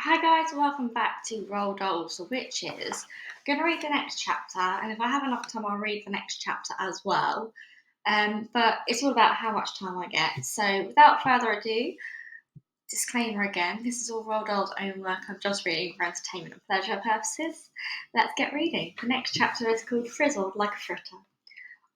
Hi guys, welcome back to Roald Dahl's The Witches. I'm going to read the next chapter, and if I have enough time, I'll read the next chapter as well. But it's all about how much time I get. So, without further ado, disclaimer again: this is all Roald Dahl's own work. I'm just reading for entertainment and pleasure purposes. Let's get reading. The next chapter is called "Frizzled Like a Fritter."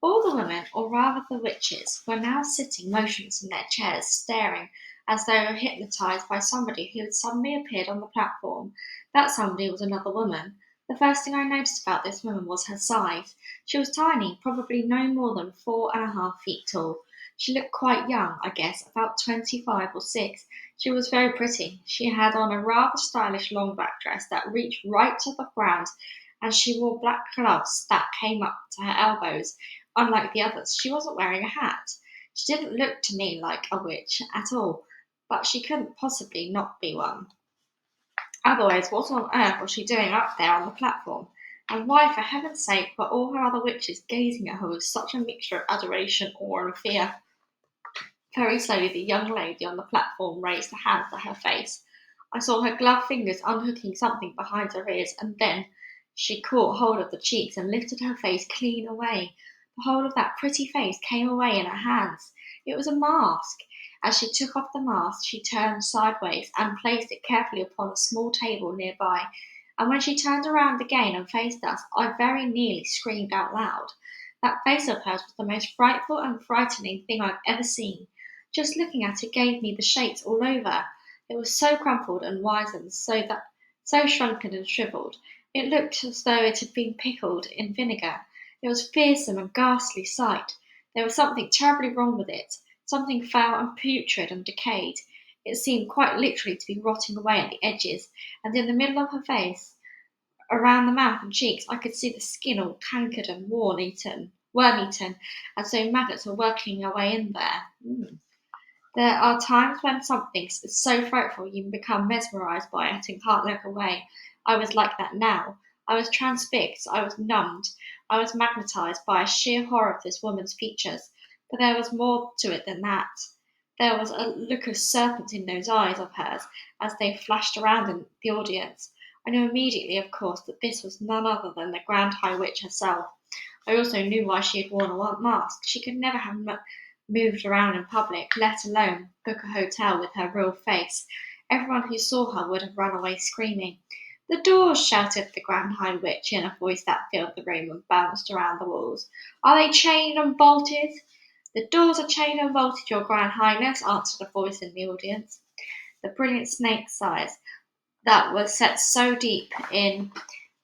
All the women, or rather the witches, were now sitting motionless in their chairs, staring as though hypnotized by somebody who had suddenly appeared on the platform. That somebody was another woman. The first thing I noticed about this woman was her size. She was tiny, probably no more than 4.5 feet tall. She looked quite young, I guess, about 25 or 6. She was very pretty. She had on a rather stylish long black dress that reached right to the ground, and she wore black gloves that came up to her elbows. Unlike the others, she wasn't wearing a hat. She didn't look to me like a witch at all, but she couldn't possibly not be one. Otherwise, what on earth was she doing up there on the platform? And why, for heaven's sake, were all her other witches gazing at her with such a mixture of adoration, awe, and fear? Very slowly, the young lady on the platform raised her hand to her face. I saw her gloved fingers unhooking something behind her ears, and then she caught hold of the cheeks and lifted her face clean away. The whole of that pretty face came away in her hands. It was a mask. As she took off the mask, she turned sideways and placed it carefully upon a small table nearby. And when she turned around again and faced us, I very nearly screamed out loud. That face of hers was the most frightful and frightening thing I've ever seen. Just looking at it gave me the shakes all over. It was so crumpled and wizened, so shrunken and shriveled. It looked as though it had been pickled in vinegar. It was a fearsome and ghastly sight. There was something terribly wrong with it, something foul and putrid and decayed. It seemed quite literally to be rotting away at the edges, and in the middle of her face, around the mouth and cheeks, I could see the skin all cankered and worm-eaten, as though maggots were working away in there. There are times when something is so frightful you become mesmerized by it and can't look away. I was like that now. I was transfixed, I was numbed, I was magnetized by a sheer horror of this woman's features. But there was more to it than that. There was a look of serpent in those eyes of hers as they flashed around in the audience. I knew immediately, of course, that this was none other than the Grand High Witch herself. I also knew why she had worn a mask. She could never have moved around in public, let alone book a hotel with her real face. Everyone who saw her would have run away screaming. "The doors!" shouted the Grand High Witch in a voice that filled the room and bounced around the walls. "Are they chained and bolted?" "The doors are chained and bolted, your Grand Highness," answered a voice in the audience. The brilliant snake's eyes, that was set so deep in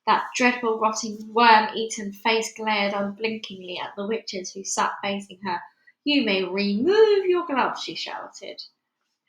that dreadful, rotting, worm-eaten face, glared unblinkingly at the witches who sat facing her. "You may remove your gloves," she shouted.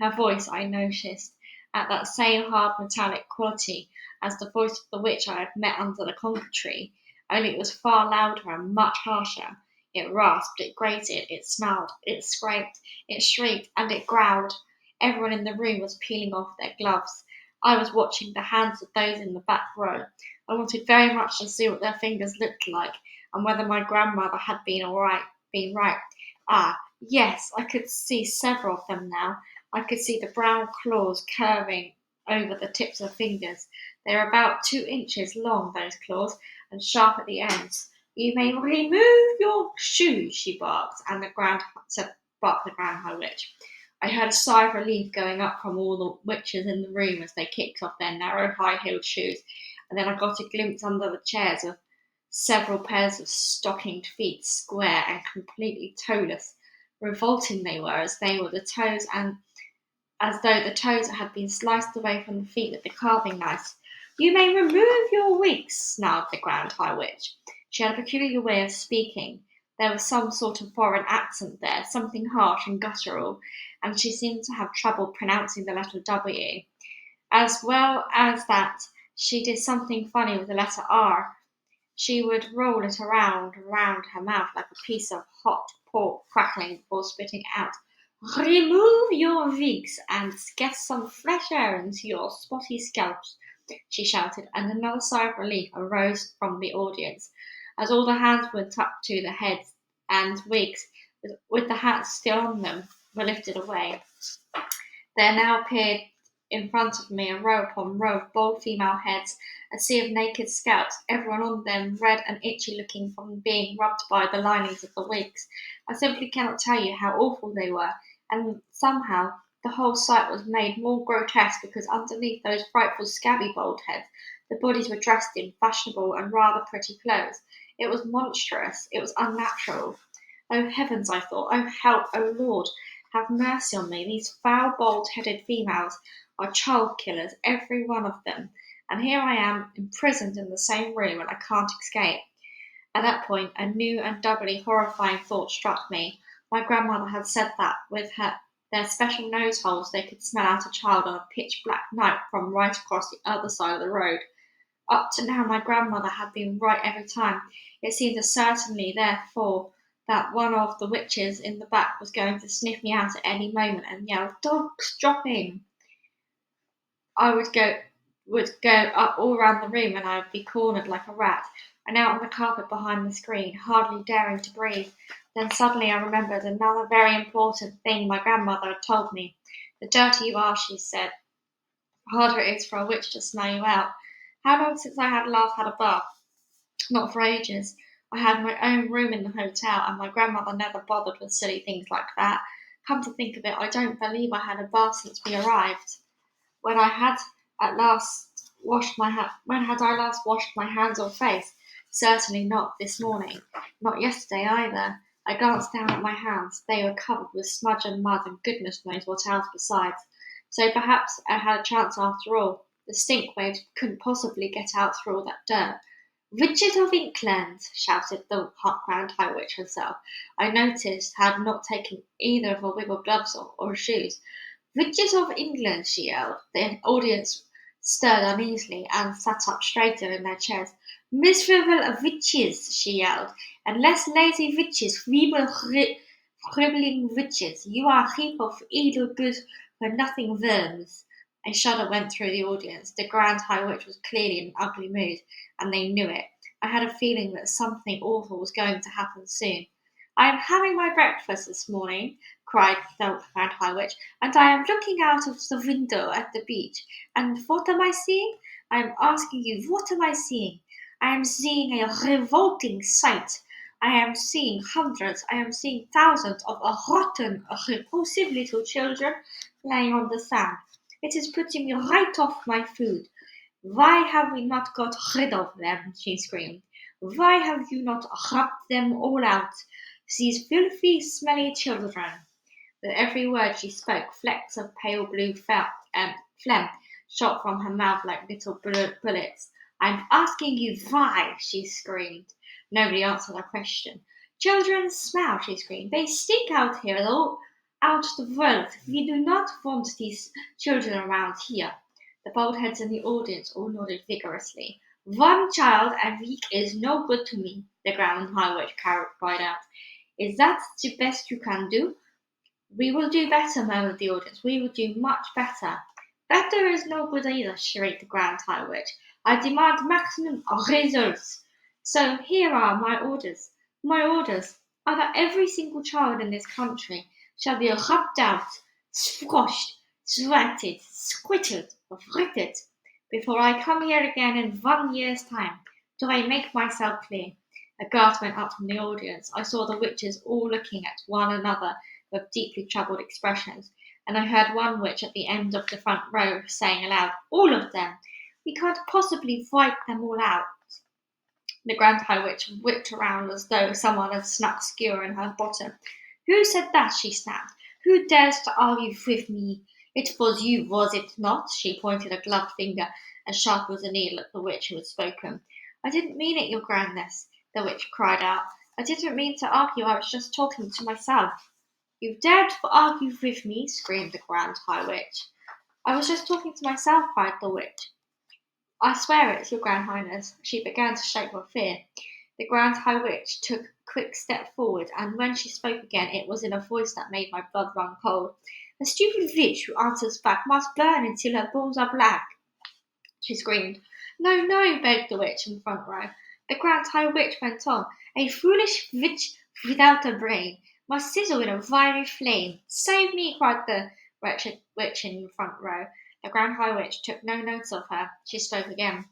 Her voice, I noticed, had that same hard metallic quality as the voice of the witch I had met under the conker tree, only it was far louder and much harsher. It rasped, it grated, it snarled, it scraped, it shrieked, and it growled. Everyone in the room was peeling off their gloves. I was watching the hands of those in the back row. I wanted very much to see what their fingers looked like, and whether my grandmother had been right. Ah, yes, I could see several of them now. I could see the brown claws curving over the tips of fingers. They were about 2 inches long, those claws, and sharp at the ends. "You may remove your shoes," she barked, and barked the Grand High Witch. I heard a sigh of relief going up from all the witches in the room as they kicked off their narrow, high-heeled shoes, and then I got a glimpse under the chairs of several pairs of stockinged feet, square and completely toeless. Revolting they were, as though the toes had been sliced away from the feet with the carving knife. "You may remove your wigs," snarled the Grand High Witch. She had a peculiar way of speaking. There was some sort of foreign accent there, something harsh and guttural, and she seemed to have trouble pronouncing the letter W. As well as that, she did something funny with the letter R. She would roll it around her mouth like a piece of hot pork crackling before spitting it out. "Remove your wigs and get some fresh air into your spotty scalps," she shouted, and another sigh of relief arose from the audience as all the hands went up to the heads, and wigs, with the hats still on them, were lifted away. There now appeared in front of me, a row upon row of bold female heads, a sea of naked scalps, everyone on them red and itchy looking from being rubbed by the linings of the wigs. I simply cannot tell you how awful they were, and somehow the whole sight was made more grotesque because underneath those frightful scabby bald heads, the bodies were dressed in fashionable and rather pretty clothes. It was monstrous, it was unnatural. Oh heavens, I thought, oh help, oh Lord, have mercy on me. These foul, bald-headed females are child killers, every one of them. And here I am, imprisoned in the same room, and I can't escape. At that point, a new and doubly horrifying thought struck me. My grandmother had said that, with their special nose holes, they could smell out a child on a pitch-black night from right across the other side of the road. Up to now, my grandmother had been right every time. It seemed a certainty, therefore, that one of the witches in the back was going to sniff me out at any moment and yell, "Dogs, drop in!" I would go up all round the room and I would be cornered like a rat, and out on the carpet behind the screen, hardly daring to breathe. Then suddenly I remembered another very important thing my grandmother had told me. "The dirtier you are," she said, "the harder it is for a witch to smell you out." How long since I had last had a bath? Not for ages. I had my own room in the hotel, and my grandmother never bothered with silly things like that. Come to think of it, I don't believe I had a bath since we arrived. When I had at last washed my when had I last washed my hands or face? Certainly not this morning. Not yesterday either. I glanced down at my hands. They were covered with smudge and mud, and goodness knows what else besides. So perhaps I had a chance after all. The stink waves couldn't possibly get out through all that dirt. "Richard of England!" shouted the Grand High Witch herself. I noticed had not taken either of her wiggle gloves or shoes. "Richard of England!" she yelled. The audience stirred uneasily and sat up straighter in their chairs. "Miserable witches!" she yelled. "And less lazy witches, feeble, crippling witches! You are a heap of idle, good-for-nothing worms!" A shudder went through the audience. The Grand High Witch was clearly in an ugly mood, and they knew it. I had a feeling that something awful was going to happen soon. "I am having my breakfast this morning," cried the Grand High Witch, "and I am looking out of the window at the beach. And what am I seeing? I am asking you, what am I seeing? I am seeing a revolting sight. I am seeing hundreds, I am seeing thousands of rotten, repulsive little children lying on the sand. It is putting me right off my food. Why have we not got rid of them?" she screamed. "Why have you not rubbed them all out? These filthy, smelly children." With every word she spoke, flecks of pale blue phlegm shot from her mouth like little bullets. "I'm asking you why," she screamed. Nobody answered her question. "Children smell," she screamed. "They stink out here, all out the world. We do not want these children around here." The bald heads in the audience all nodded vigorously. "One child a week is no good to me," the Grand High Witch cried out. "Is that the best you can do?" "We will do better," murmured the audience. "We will do much better." "Better is no good either," shrieked the Grand High Witch. "I demand maximum results. So here are my orders. My orders are that every single child in this country shall be rubbed out, squashed, sweated, squitted, fritted, before I come here again in 1 year's time. Do I make myself clear?" A gasp went up from the audience. I saw the witches all looking at one another with deeply troubled expressions, and I heard one witch at the end of the front row saying aloud, "All of them! We can't possibly wipe them all out." The Grand High Witch whipped around as though someone had snuck skewer in her bottom. "Who said that?" she snapped. "Who dares to argue with me? It was you, was it not?" She pointed a gloved finger as sharp as a needle at the witch who had spoken. "I didn't mean it, your grandness," the witch cried out. "I didn't mean to argue, I was just talking to myself." "You dared to argue with me?" screamed the Grand High Witch. "I was just talking to myself," cried the witch. "I swear it, your Grand Highness." She began to shake with fear. The Grand High Witch took a quick step forward, and when she spoke again it was in a voice that made my blood run cold. "A stupid witch who answers back must burn until her bones are black," she screamed. "No, no," begged the witch in the front row. The Grand High Witch went on. "A foolish witch without a brain must sizzle in a fiery flame." "Save me!" cried the wretched witch in the front row. The Grand High Witch took no notice of her. She spoke again.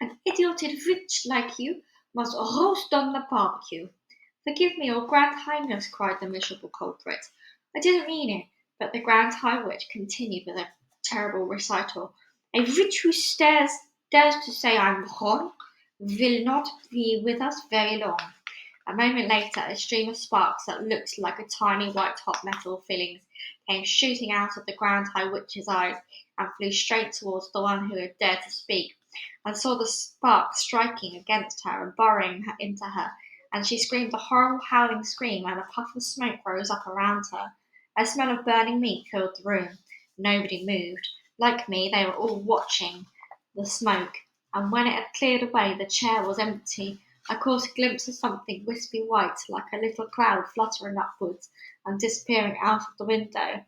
An idioted witch like you must roast on the barbecue. Forgive me, your Grand Highness, cried the miserable culprit. I didn't mean it. But the Grand High Witch continued with a terrible recital. A witch who dares to say I'm wrong will not be with us very long. A moment later, a stream of sparks that looked like a tiny white hot metal fillings came shooting out of the Grand High Witch's eyes and flew straight towards the one who had dared to speak. I saw the sparks striking against her and burrowing into her, and she screamed a horrible howling scream, and a puff of smoke rose up around her. A smell of burning meat filled the room. Nobody moved. Like me, they were all watching the smoke, and when it had cleared away, the chair was empty. I caught a glimpse of something wispy white, like a little cloud fluttering upwards and disappearing out of the window.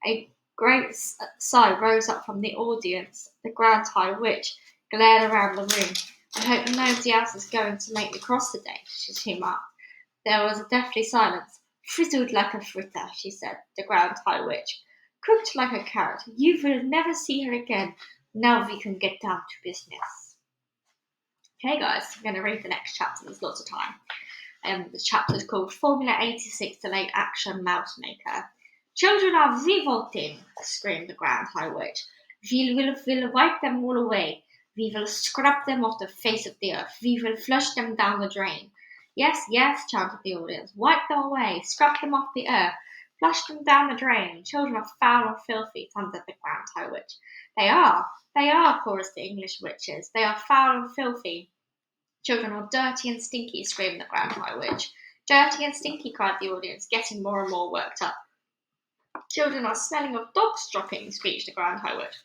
A great sigh rose up from the audience. The Grand High Witch glared around the room. I hope nobody else is going to make me cross today, she remarked. There was a deathly silence. Frizzled like a fritter, she said, the Grand High Witch. Cooked like a carrot. You will never see her again. Now we can get down to business. Okay, guys, I'm going to read the next chapter. There's lots of time. The chapter is called Formula 86 Delayed Action Mouse Maker. Children are revolting, screamed the Grand High Witch. We will wipe them all away. We will scrub them off the face of the earth. We will flush them down the drain. Yes, yes, chanted the audience. Wipe them away. Scrub them off the earth. Flush them down the drain. Children are foul and filthy, thundered the Grand High Witch. They are, chorused the English witches. They are foul and filthy. Children are dirty and stinky, screamed the Grand High Witch. Dirty and stinky, cried the audience, getting more and more worked up. Children are smelling of dog's droppings, screeched the Grand High Witch.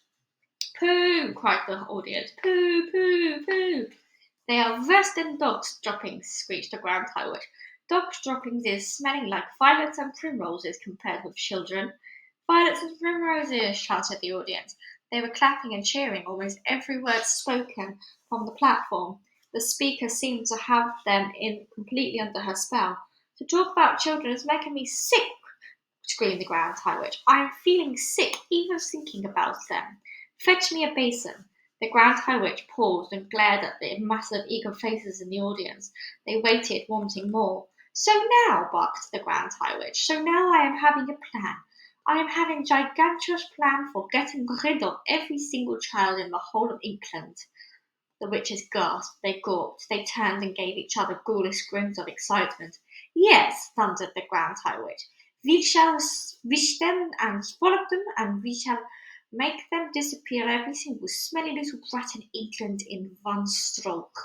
Pooh, cried the audience. Pooh, pooh, pooh. They are worse than dog's droppings, screeched the Grand High Witch. Dog's droppings is smelling like violets and primroses compared with children. Violets and primroses, shouted the audience. They were clapping and cheering, almost every word spoken from the platform. The speaker seemed to have them in completely under her spell. To talk about children is making me sick, screamed the Grand High Witch. I am feeling sick, even thinking about them. Fetch me a basin. The Grand High Witch paused and glared at the massive, eager faces in the audience. They waited, wanting more. So now, barked the Grand High Witch, so now I am having a plan. I am having a gigantic plan for getting rid of every single child in the whole of England. The witches gasped, they gawped, they turned and gave each other ghoulish grins of excitement. Yes, thundered the Grand High Witch. We shall wish them and swallow them, and we shall make them disappear, every single smelly little brat in England, in one stroke.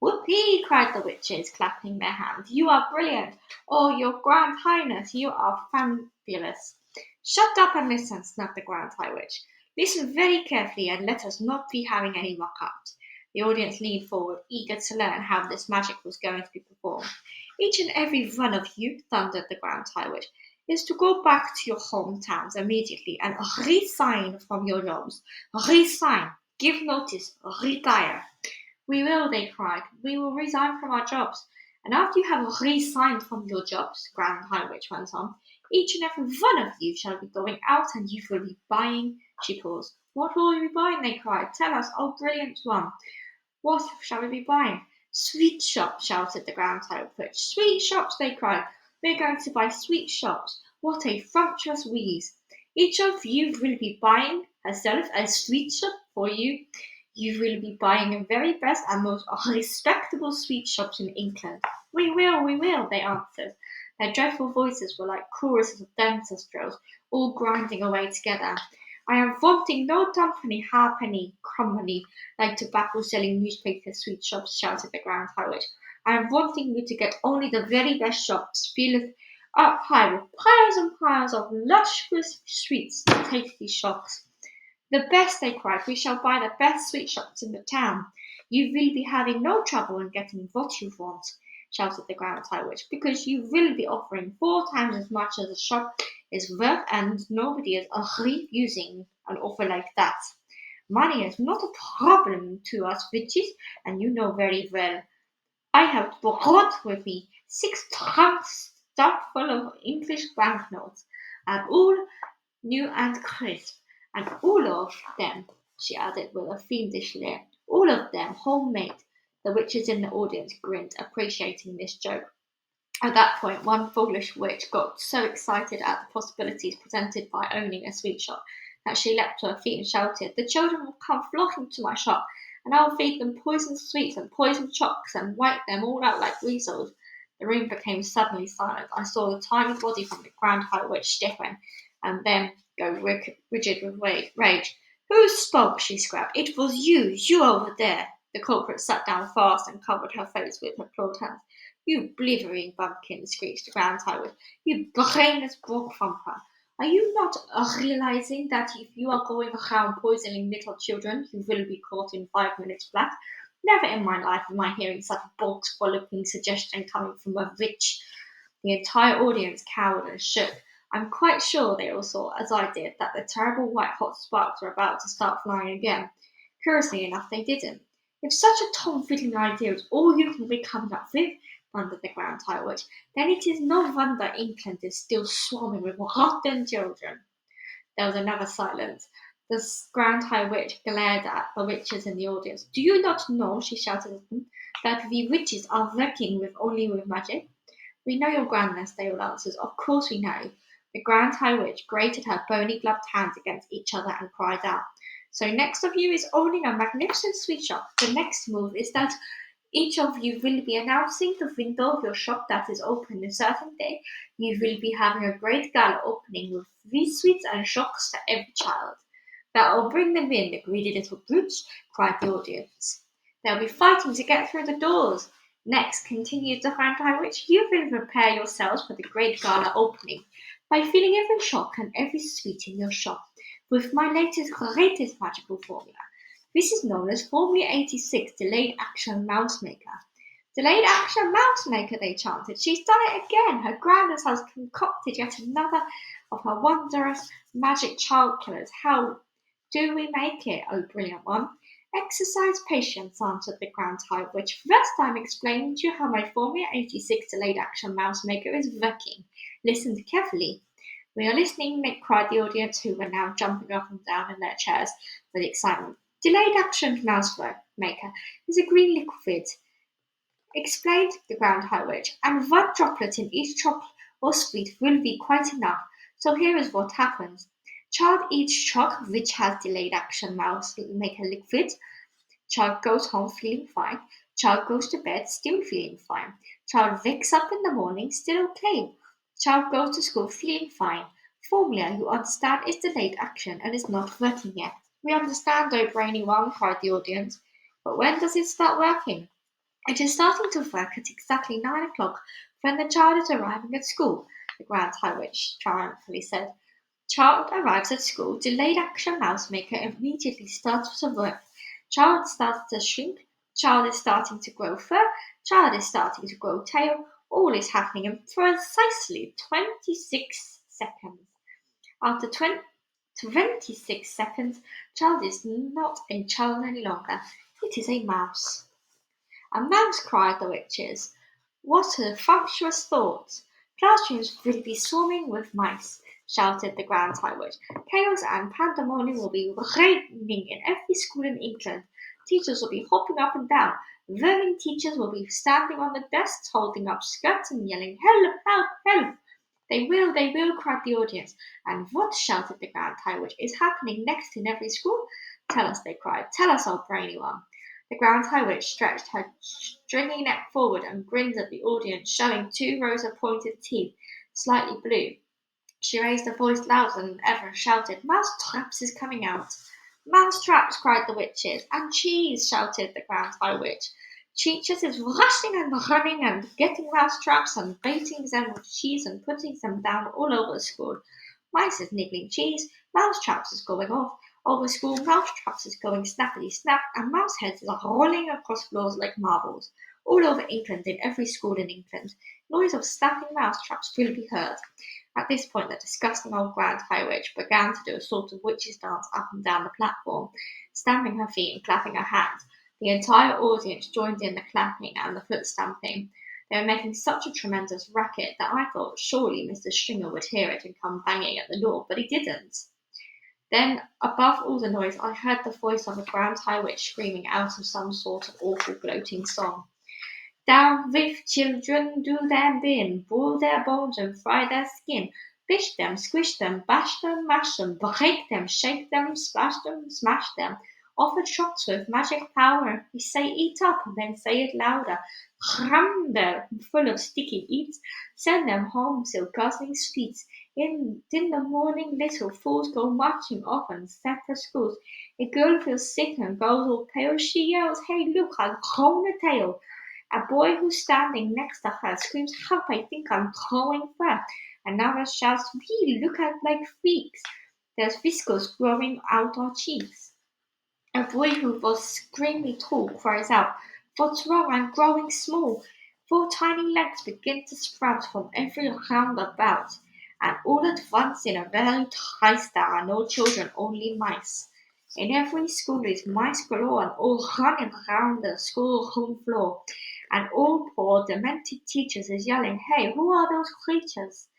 Whoopee! Cried the witches, clapping their hands. You are brilliant! Oh, your Grand Highness, you are fabulous! Shut up and listen, snapped the Grand High Witch. Listen very carefully and let us not be having any muck-ups. The audience leaned forward, eager to learn how this magic was going to be performed. Each and every one of you, thundered the Grand High Witch, is to go back to your hometowns immediately and resign from your jobs. Resign. Give notice. Retire. We will, they cried. We will resign from our jobs. And after you have resigned from your jobs, Grand High Witch went on, each and every one of you shall be going out and you will be buying. She paused. What will we be buying? They cried. Tell us, oh brilliant one. What shall we be buying? Sweet shops, shouted the Grand High Witch. Sweet shops, they cried. We're going to buy sweet shops. What a frumptuous wheeze. Each of you will be buying herself a sweet shop for you. You will be buying the very best and most respectable sweet shops in England. We will, they answered. Their dreadful voices were like choruses of dancers' drills, all grinding away together. I am wanting no twopenny, halfpenny, crumpenny, like tobacco-selling newspaper sweet shops, shouted the Grand High Witch. I am wanting you to get only the very best shops, filled up high with piles and piles of lush, crisp sweets, tasty shops. The best, they cried. We shall buy the best sweet shops in the town. You will be having no trouble in getting what you want, shouted the Grand High Witch, because you will be offering 4 times as much as the shop is worth, and nobody is refusing an offer like that. Money is not a problem to us witches, and you know very well. I have brought with me 6 trunks stuffed full of English banknotes, and all new and crisp. And all of them, she added with a fiendish leer, all of them homemade. The witches in the audience grinned, appreciating this joke. At that point, one foolish witch got so excited at the possibilities presented by owning a sweet shop that she leapt to her feet and shouted, "The children will come flocking to my shop, and I will feed them poisoned sweets and poisoned chocks and wipe them all out like weasels." The room became suddenly silent. I saw the tiny body from the Grand High Witch stiffen and then go rigid with rage. "Who spoke?" she screamed. "It was you over there." The culprit sat down fast and covered her face with her clawed hands. "You blithering bumpkin," screeched the Grand High Witch. "You brainless brook thumper. Are you not realizing that if you are going around poisoning little children, you will be caught in 5 minutes flat? Never in my life am I hearing such box-walloping suggestion coming from a witch." The entire audience cowered and shook. I'm quite sure they all saw, as I did, that the terrible white-hot sparks were about to start flying again. Curiously enough, they didn't. "If such a tom-fiddling idea is all you can be coming up with," thundered the Grand High Witch, "then it is no wonder England is still swarming with rotten children." There was another silence. The Grand High Witch glared at the witches in the audience. "Do you not know," she shouted at them, "that we witches are working only with magic?" "We know, your grandness," they all answered. "Of course we know." The Grand High Witch grated her bony gloved hands against each other and cried out, "So next of you is owning a magnificent sweet shop. The next move is that each of you will be announcing the window of your shop that is open a certain day. You will be having a great gala opening with free sweets and chocolates to every child." "That'll bring them in, the greedy little brutes," cried the audience. "They'll be fighting to get through the doors." "Next," continued the Grand High Witch, "you will prepare yourselves for the great gala opening by filling every choc and every sweet in your shop with my greatest magical formula. This is known as Formula 86 Delayed Action Mouse Maker." "Delayed Action Mouse Maker," they chanted. "She's done it again. Her grandness has concocted yet another of her wondrous magic child killers. How do we make it, oh brilliant one?" "Exercise patience," answered the Grand High Witch. "First I'm explaining to you how my Formula 86 Delayed Action Mouse Maker is working. Listen carefully." "We are listening," cried the audience, who were now jumping up and down in their chairs with excitement. "Delayed Action Mouse Maker is a green liquid," explained the Grand High Witch, "and one droplet in each chocolate or sweet will be quite enough. So here is what happens. Child eats choc, which has Delayed Action Mouse Maker liquid. Child goes home feeling fine. Child goes to bed still feeling fine. Child wakes up in the morning still okay. Child goes to school feeling fine. Formula, you understand, is delayed action and is not working yet." "We understand, oh brainy one," cried the audience. "But when does it start working?" "It is starting to work at exactly 9 o'clock when the child is arriving at school," the Grand High Witch triumphantly said. Child arrives at school, Delayed Action Mouse Maker immediately starts to work. Child starts to shrink. Child is starting to grow fur. Child is starting to grow tail. All is happening in precisely 26 seconds. After 26 seconds, Child is not a child any longer. It is a mouse. "A mouse!" cried the witches. "What a sumptuous thought! Classrooms will be swarming with mice," shouted the Grand High Witch. "Chaos and pandemonium will be reigning in every school in England. Teachers will be hopping up and down. Vermin teachers will be standing on the desks, holding up skirts and yelling, 'Help, help, help!'" They will," cried the audience. "And what," shouted the Grand High Witch, "is happening next in every school?" "Tell us," they cried. "Tell us, old brainy one." The Grand High Witch stretched her stringy neck forward and grinned at the audience, showing 2 rows of pointed teeth, slightly blue. She raised her voice louder than ever and shouted, "Mouse traps is coming out." "Mouse traps!" cried the witches. "And cheese!" shouted the Grand High Witch. "Teachers is rushing and running and getting mouse traps and baiting them with cheese and putting them down all over the school. Mice is nibbling cheese, mouse traps is going off. Over school, mouse traps is going snappity snap, and mouse heads are rolling across floors like marbles. All over England, in every school in England, noise of snapping mouse traps will be heard." At this point, the disgusting old Grand High Witch began to do a sort of witch's dance up and down the platform, stamping her feet and clapping her hands. The entire audience joined in the clapping and the foot stamping. They were making such a tremendous racket that I thought surely Mr. Stringer would hear it and come banging at the door, but he didn't. Then, above all the noise, I heard the voice of a grand high witch screaming out of some sort of awful gloating song. Down with children, do their bin, boil their bones and fry their skin, bish them, squish them, bash them, mash them, break them, shake them, splash them, smash them. Offer shocks with magic power. We say eat up, and then say it louder. Cram them full of sticky eats, send them home till guzzling sweets. In the morning, little fools go marching off and set for schools. A girl feels sick and goes all pale. She yells, "Hey, look, I've grown a tail." A boy who's standing next to her screams, "Help, I think I'm growing fat." Another shouts, "We look at like freaks. There's whiskers growing out our cheeks." A boy who was extremely tall cries out, "What's wrong? I'm growing small." Four tiny legs begin to sprout from every roundabout, and all at once in a very house there are no children, only mice. In every school is mice galore, and all running around the schoolroom floor. And all poor demented teachers is yelling, "Hey, who are those creatures?"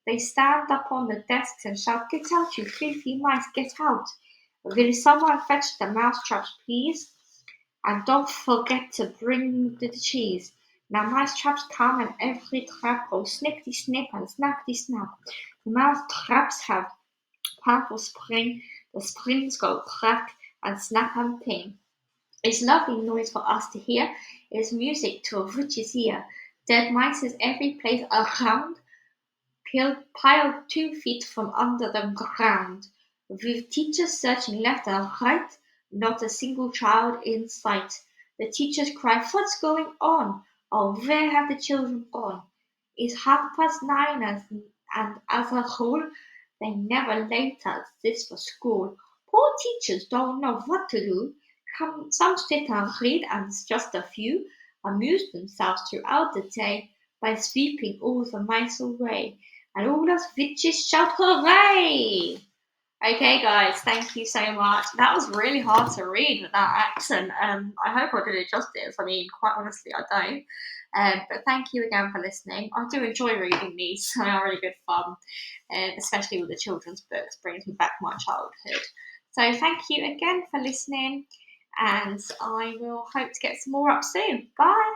They stand up on the desks and shout, "Get out, you filthy mice, get out. Will someone fetch the mousetraps, please? And don't forget to bring the cheese." Now mousetraps come and every trap goes snippity snip and snappity snap. The mousetraps have powerful spring, the springs go crack and snap and ping. It's lovely noise for us to hear, it's music to a witch's ear. Dead mice is every place around, piled 2 feet from under the ground. With teachers searching left and right, not a single child in sight. The teachers cry, "What's going on? Oh, where have the children gone?" It's 9:30, and as a rule, they never late as this for school. Poor teachers don't know what to do. Some sit and read, and just a few amuse themselves throughout the day by sweeping all the mice away. And all us witches shout hooray! Okay, guys, thank you so much. That was really hard to read with that accent. I hope I did it justice. I mean, quite honestly, I don't. But thank you again for listening. I do enjoy reading these. They are really good fun, especially with the children's books. Brings me back my childhood. So thank you again for listening, and I will hope to get some more up soon. Bye.